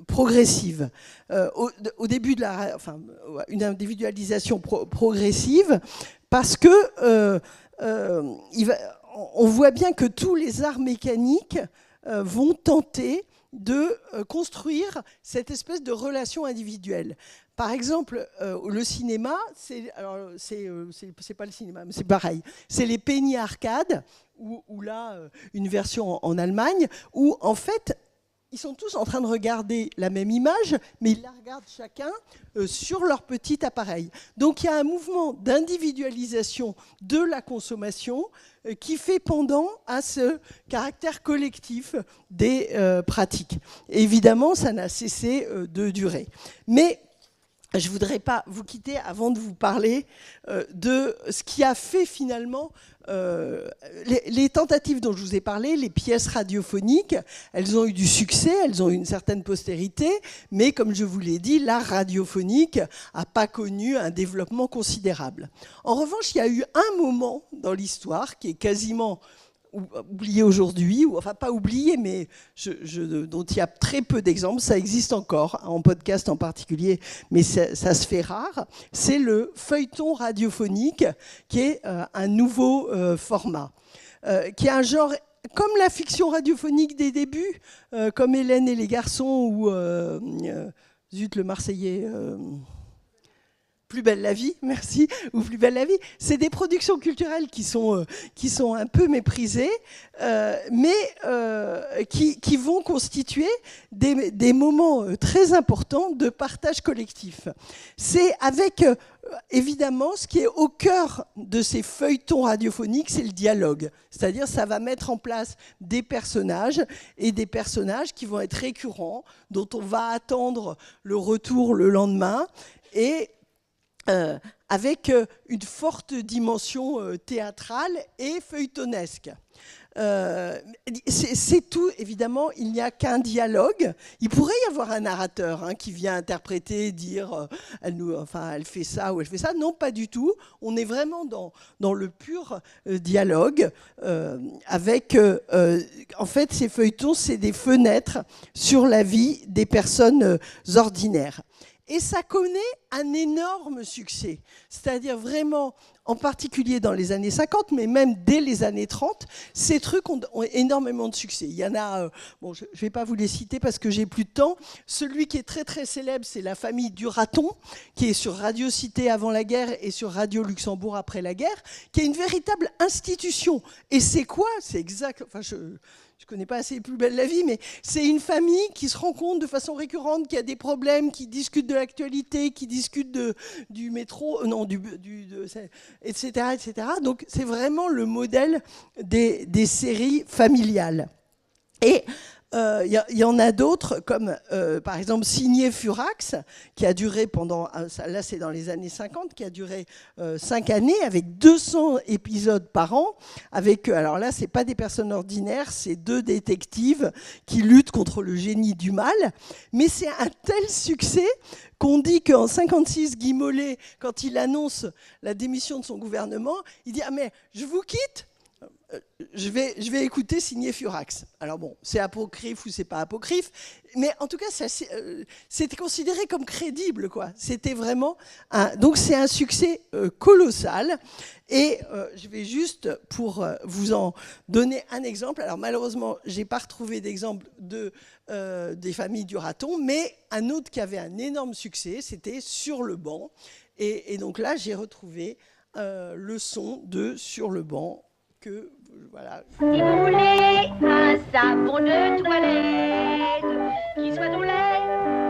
progressive. Au début de une individualisation progressive, parce que on voit bien que tous les arts mécaniques vont tenter de construire cette espèce de relation individuelle. Par exemple, le cinéma, c'est pas le cinéma, mais c'est pareil. C'est les penny arcades, ou là, une version en Allemagne, où en fait, ils sont tous en train de regarder la même image, mais ils la regardent chacun sur leur petit appareil. Donc il y a un mouvement d'individualisation de la consommation qui fait pendant à ce caractère collectif des pratiques. Et évidemment, ça n'a cessé de durer. Mais je ne voudrais pas vous quitter avant de vous parler de ce qui a fait finalement les tentatives dont je vous ai parlé, les pièces radiophoniques. Elles ont eu du succès, elles ont eu une certaine postérité, mais comme je vous l'ai dit, l'art radiophonique n'a pas connu un développement considérable. En revanche, il y a eu un moment dans l'histoire qui est quasiment oublié aujourd'hui, ou enfin pas oublié, mais dont il y a très peu d'exemples. Ça existe encore, en podcast en particulier, mais ça se fait rare. C'est le feuilleton radiophonique, qui est un nouveau format, qui est un genre comme la fiction radiophonique des débuts, comme Hélène et les garçons, ou zut, le Marseillais... Plus belle la vie, merci, ou Plus belle la vie. C'est des productions culturelles qui sont un peu méprisées, mais qui vont constituer des moments très importants de partage collectif. C'est avec, évidemment, ce qui est au cœur de ces feuilletons radiophoniques, c'est le dialogue. C'est-à-dire, ça va mettre en place des personnages, et des personnages qui vont être récurrents, dont on va attendre le retour le lendemain, et avec une forte dimension théâtrale et feuilletonesque. C'est tout, évidemment, il n'y a qu'un dialogue. Il pourrait y avoir un narrateur qui vient interpréter, dire elle fait ça ou elle fait ça. Non, pas du tout. On est vraiment dans le pur dialogue avec... en fait, ces feuilletons, c'est des fenêtres sur la vie des personnes ordinaires. Et ça connaît un énorme succès. C'est-à-dire vraiment, en particulier dans les années 50, mais même dès les années 30, ces trucs ont énormément de succès. Il y en a, je ne vais pas vous les citer parce que j'ai plus de temps. Celui qui est très très célèbre, c'est La famille du raton, qui est sur Radio Cité avant la guerre et sur Radio Luxembourg après la guerre, qui est une véritable institution. Et c'est quoi ? C'est exact... Enfin, je ne connais pas assez Plus belle la vie, mais c'est une famille qui se rencontre de façon récurrente, qui a des problèmes, qui discute de l'actualité, qui discute du métro, etc., etc. Donc c'est vraiment le modèle des séries familiales. Et il y en a d'autres, comme par exemple Signé Furax, qui a duré pendant, là c'est dans les années 50, qui a duré 5 années, avec 200 épisodes par an, avec, alors là c'est pas des personnes ordinaires, c'est 2 détectives qui luttent contre le génie du mal, mais c'est un tel succès qu'on dit qu'en 56, Guy Mollet, quand il annonce la démission de son gouvernement, il dit « Ah mais je vous quitte !» Je vais écouter Signé Furax. Alors bon, c'est apocryphe ou c'est pas apocryphe, mais en tout cas, c'était considéré comme crédible, quoi. C'était vraiment donc c'est un succès colossal. Et je vais juste, pour vous en donner un exemple, alors malheureusement, j'ai pas retrouvé d'exemple des familles du raton, mais un autre qui avait un énorme succès, c'était Sur le banc. Et donc là, j'ai retrouvé le son de Sur le banc. Voilà. Si vous voulez un savon de toilette qui soit au lait,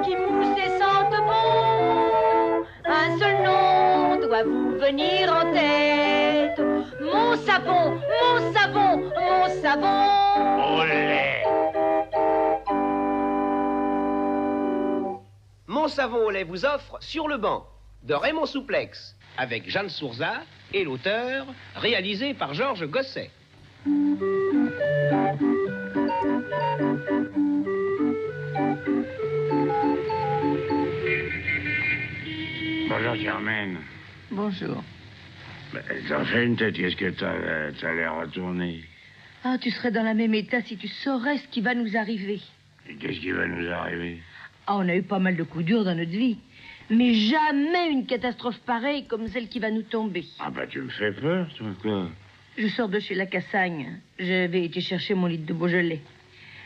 qui mousse et sente bon, un seul nom doit vous venir en tête. Mon savon, mon savon, mon savon au lait. Mon savon au lait vous offre Sur le banc de Raymond Souplex avec Jeanne Sourza et l'auteur, réalisé par Georges Gosset. Bonjour Germaine. Bonjour. T'en fais une tête, qu'est-ce que t'as l'air retourné? Ah, tu serais dans le même état si tu saurais ce qui va nous arriver. Et qu'est-ce qui va nous arriver? Ah, on a eu pas mal de coups durs dans notre vie. Mais jamais une catastrophe pareille comme celle qui va nous tomber. Ah bah tu me fais peur, toi, quoi. Je sors de chez la Cassagne. J'avais été chercher mon litre de Beaujolais.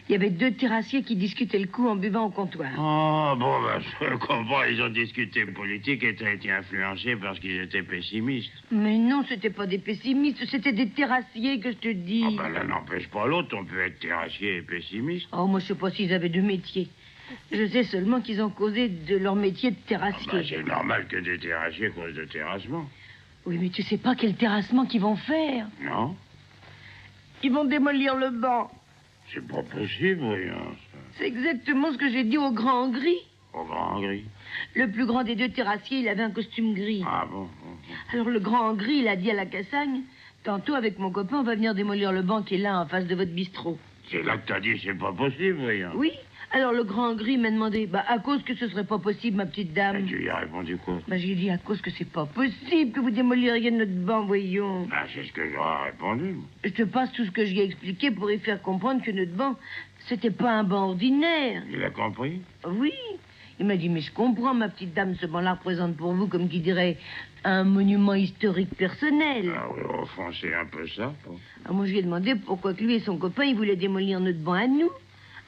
Il y avait 2 terrassiers qui discutaient le coup en buvant au comptoir. Oh, bon, bah, je comprends, ils ont discuté politique et t'as été influencé parce qu'ils étaient pessimistes. Mais non, c'était pas des pessimistes, c'était des terrassiers que je te dis. Ah bah l'un n'empêche pas l'autre, on peut être terrassier et pessimiste. Oh, moi je sais pas s'ils avaient 2 métiers. Je sais seulement qu'ils ont causé de leur métier de terrassier. Ah bah, c'est normal que des terrassiers causent de terrassement. Oui, mais tu sais pas quel terrassement qu'ils vont faire. Non? Ils vont démolir le banc. C'est pas possible, voyons. C'est exactement ce que j'ai dit au grand gris. Au grand gris? Le plus grand des 2 terrassiers, il avait un costume gris. Ah bon? Alors le grand gris, il a dit à la Cassagne, tantôt avec mon copain, on va venir démolir le banc qui est là, en face de votre bistrot. C'est là que t'as dit c'est pas possible, voyons. Oui. Alors le grand gris m'a demandé, à cause que ce serait pas possible, ma petite dame. Et tu lui as répondu quoi? J'ai dit, à cause que c'est pas possible que vous démoliriez notre banc, voyons. Ah, c'est ce que j'aurais répondu. Je te passe tout ce que j'y ai expliqué pour y faire comprendre que notre banc, c'était pas un banc ordinaire. Il a compris? Oui. Il m'a dit, mais je comprends, ma petite dame, ce banc-là représente pour vous, comme qui dirait, un monument historique personnel. Ah oui, au fond, c'est un peu ça. Bon. Alors moi, je lui ai demandé pourquoi que lui et son copain, ils voulaient démolir notre banc à nous.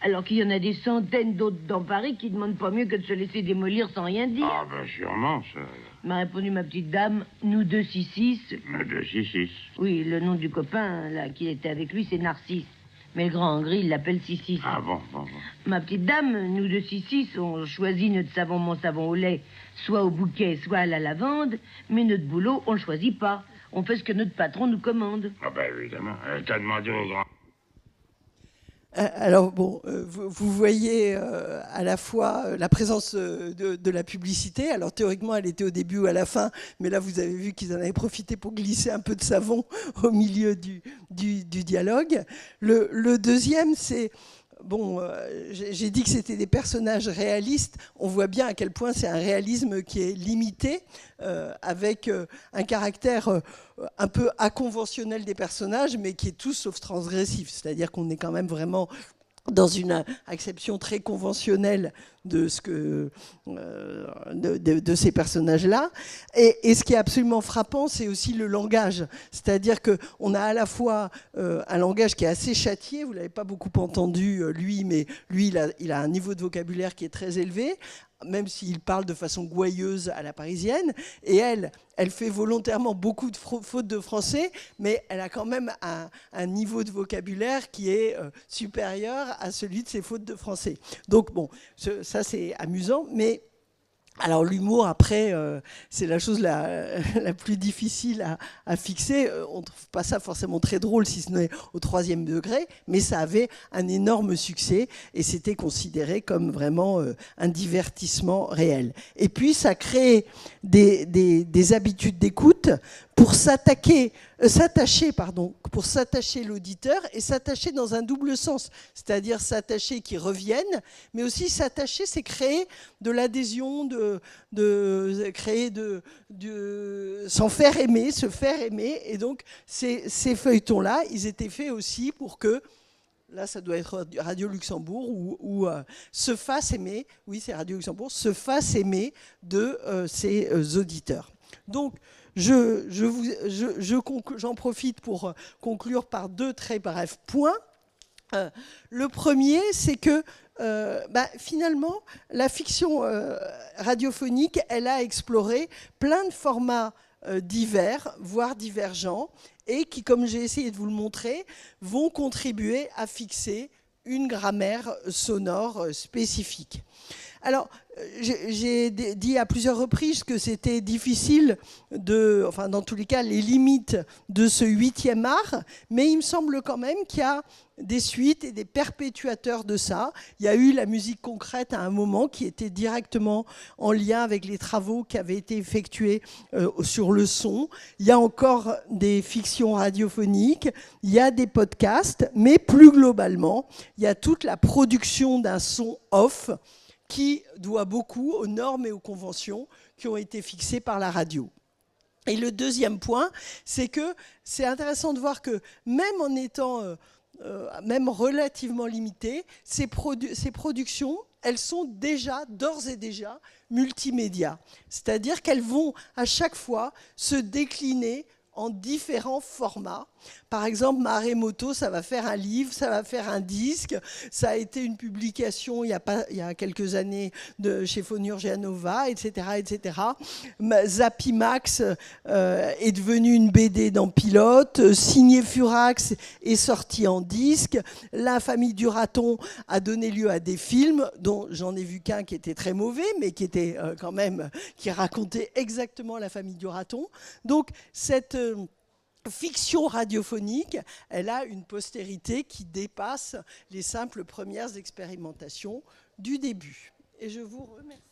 Alors qu'il y en a des centaines d'autres dans Paris qui demandent pas mieux que de se laisser démolir sans rien dire. Ah ben sûrement, ça. M'a répondu ma petite dame, nous 266. Nous 266. Oui, le nom du copain, là, qui était avec lui, c'est Narcisse. Mais le grand en gris, il l'appelle 66. Ah bon. Ma petite dame, nous 266, on choisit notre savon, mon savon au lait, soit au bouquet, soit à la lavande, mais notre boulot, on le choisit pas. On fait ce que notre patron nous commande. Ah ben évidemment, t'as demandé au grand. Alors bon, vous voyez à la fois la présence de la publicité. Alors théoriquement, elle était au début ou à la fin, mais là vous avez vu qu'ils en avaient profité pour glisser un peu de savon au milieu du dialogue. Le deuxième, c'est... Bon, j'ai dit que c'était des personnages réalistes. On voit bien à quel point c'est un réalisme qui est limité, avec un caractère un peu inconventionnel des personnages, mais qui est tout sauf transgressif. C'est-à-dire qu'on est quand même vraiment dans une acception très conventionnelle de ces personnages-là. Et ce qui est absolument frappant, c'est aussi le langage. C'est-à-dire qu'on a à la fois un langage qui est assez châtié, vous ne l'avez pas beaucoup entendu, lui, mais lui, il a un niveau de vocabulaire qui est très élevé, même s'il parle de façon gouailleuse à la parisienne. Et elle fait volontairement beaucoup de fautes de français, mais elle a quand même un niveau de vocabulaire qui est supérieur à celui de ses fautes de français. Donc bon, ça c'est amusant, mais... Alors l'humour, après, c'est la chose la plus difficile à fixer. On ne trouve pas ça forcément très drôle, si ce n'est au 3e degré, mais ça avait un énorme succès et c'était considéré comme vraiment un divertissement réel. Et puis ça crée des habitudes d'écoute pour s'attacher l'auditeur et s'attacher dans un double sens, c'est-à-dire s'attacher qui reviennent, mais aussi s'attacher, c'est créer de l'adhésion, s'en faire aimer, se faire aimer. Et donc ces feuilletons-là, ils étaient faits aussi pour que, là ça doit être Radio Luxembourg, ou se fasse aimer, oui c'est Radio Luxembourg, se fasse aimer de ses auditeurs. Donc j'en profite pour conclure par 2 très brefs points. Le premier, c'est que finalement, la fiction radiophonique, elle a exploré plein de formats divers, voire divergents, et qui, comme j'ai essayé de vous le montrer, vont contribuer à fixer une grammaire sonore spécifique. Alors, j'ai dit à plusieurs reprises que c'était difficile dans tous les cas, les limites de ce 8e art, mais il me semble quand même qu'il y a des suites et des perpétuateurs de ça. Il y a eu la musique concrète à un moment qui était directement en lien avec les travaux qui avaient été effectués sur le son. Il y a encore des fictions radiophoniques, il y a des podcasts, mais plus globalement, il y a toute la production d'un son off qui doit beaucoup aux normes et aux conventions qui ont été fixées par la radio. Et le deuxième point, c'est que c'est intéressant de voir que même en étant même relativement limitées, ces productions, elles sont d'ores et déjà multimédia. C'est-à-dire qu'elles vont à chaque fois se décliner en différents formats. Par exemple, Maremoto, ça va faire un livre, ça va faire un disque. Ça a été une publication il y a quelques années chez Fonurgia Nova, etc., etc. Zapimax est devenu une BD dans Pilote. Signé Furax est sorti en disque. La famille du raton a donné lieu à des films, dont j'en ai vu qu'un qui était très mauvais, mais qui était qui racontait exactement la famille du raton. Donc, cette fiction radiophonique, elle a une postérité qui dépasse les simples premières expérimentations du début. Et je vous remercie.